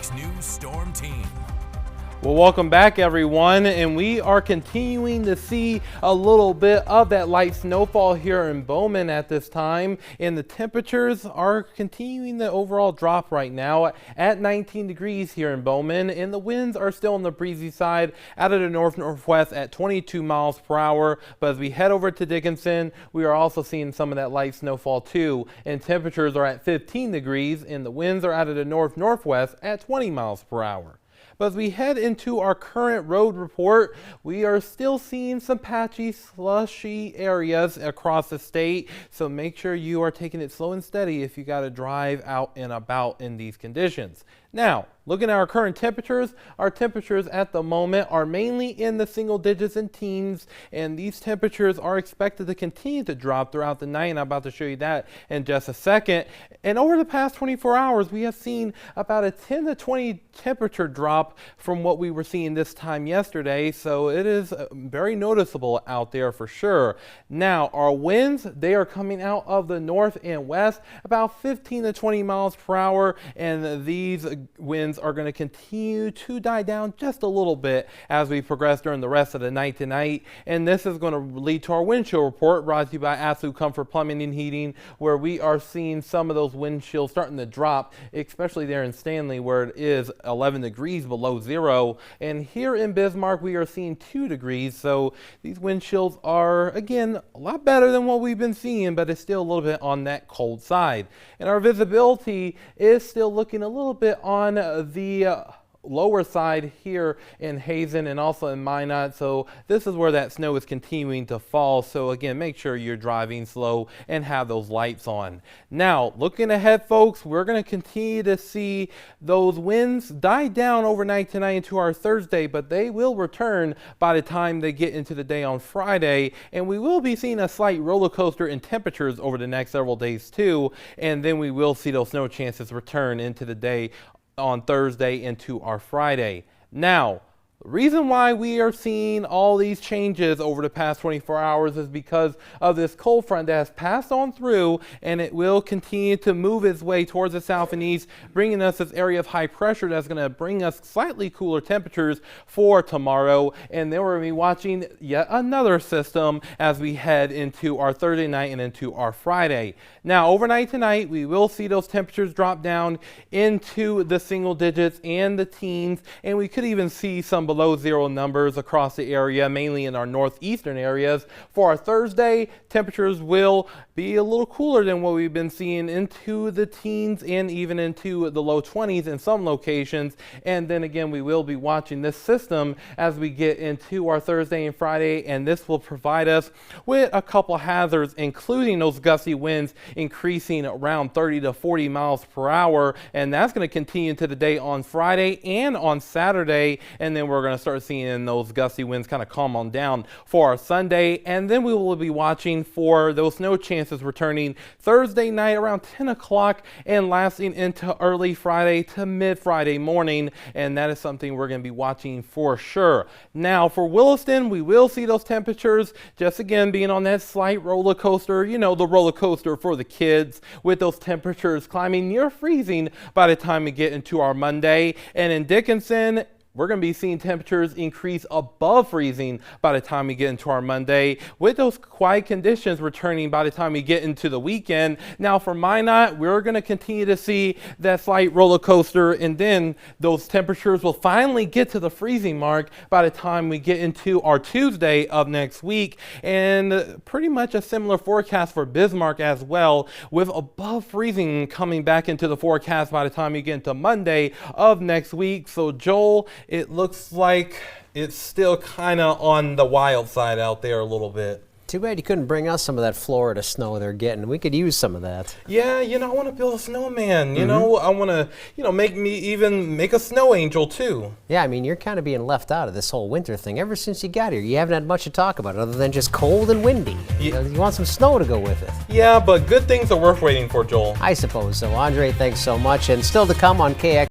Fox News Storm Team. Well, welcome back everyone, and we are continuing to see a little bit of that light snowfall here in Bowman at this time, and the temperatures are continuing the overall drop right now at 19 degrees here in Bowman, and the winds are still on the breezy side out of the northwest at 22 miles per hour. But as we head over to Dickinson, we are also seeing some of that light snowfall too, and temperatures are at 15 degrees and the winds are out of the northwest at 20 miles per hour. But as we head into our current road report, we are still seeing some patchy, slushy areas across the state. So make sure you are taking it slow and steady if you got to drive out and about in these conditions. Now, looking at our current temperatures, our temperatures at the moment are mainly in the single digits and teens, and these temperatures are expected to continue to drop throughout the night, and I'm about to show you that in just a second. And over the past 24 hours, we have seen about a 10 to 20 temperature drop from what we were seeing this time yesterday, so it is very noticeable out there for sure. Now, our winds, they are coming out of the north and west about 15 to 20 miles per hour, and these winds are going to continue to die down just a little bit as we progress during the rest of the night tonight. And this is going to lead to our wind chill report brought to you by Absolute Comfort Plumbing and Heating, where we are seeing some of those wind chills starting to drop, especially there in Stanley where it is 11 degrees below zero. And here in Bismarck, we are seeing 2 degrees. So these wind chills are, again, a lot better than what we've been seeing, but it's still a little bit on that cold side. And our visibility is still looking a little bit on the lower side here in Hazen and also in Minot. So this is where that snow is continuing to fall. So again, make sure you're driving slow and have those lights on. Now, looking ahead, folks, we're going to continue to see those winds die down overnight tonight into our Thursday, but they will return by the time they get into the day on Friday. And we will be seeing a slight roller coaster in temperatures over the next several days too. And then we will see those snow chances return into the day on Thursday into our Friday. Now, the reason why we are seeing all these changes over the past 24 hours is because of this cold front that has passed on through, and it will continue to move its way towards the south and east, bringing us this area of high pressure that's going to bring us slightly cooler temperatures for tomorrow. And then we're going to be watching yet another system as we head into our Thursday night and into our Friday. Now, overnight tonight, we will see those temperatures drop down into the single digits and the teens, and we could even see some below zero numbers across the area, mainly in our northeastern areas. For our Thursday, temperatures will be a little cooler than what we've been seeing, into the teens and even into the low 20s in some locations. And then again, we will be watching this system as we get into our Thursday and Friday, and this will provide us with a couple hazards, including those gusty winds increasing around 30 to 40 miles per hour. And that's going to continue into the day on Friday and on Saturday. And then we're going to start seeing those gusty winds kind of calm on down for our Sunday. And then we will be watching for those snow chances returning Thursday night around 10 o'clock and lasting into early Friday to mid Friday morning. And that is something we're going to be watching for sure. Now for Williston, we will see those temperatures just again being on that slight roller coaster, you know, the roller coaster for the kids, with those temperatures climbing near freezing by the time we get into our Monday. And in Dickinson, we're going to be seeing temperatures increase above freezing by the time we get into our Monday, with those quiet conditions returning by the time we get into the weekend. Now for Minot, we're going to continue to see that slight roller coaster, and then those temperatures will finally get to the freezing mark by the time we get into our Tuesday of next week. And pretty much a similar forecast for Bismarck as well, with above freezing coming back into the forecast by the time you get into Monday of next week. So Joel, it looks like it's still kind of on the wild side out there a little bit. Too bad you couldn't bring us some of that Florida snow they're getting. We could use some of that. Yeah, you know, I want to build a snowman. You know, I want to, make a snow angel too. Yeah, I mean, you're kind of being left out of this whole winter thing. Ever since you got here, you haven't had much to talk about other than just cold and windy. Yeah. You want some snow to go with it. Yeah, but good things are worth waiting for, Joel. I suppose so. Andre, thanks so much. And still to come on KX.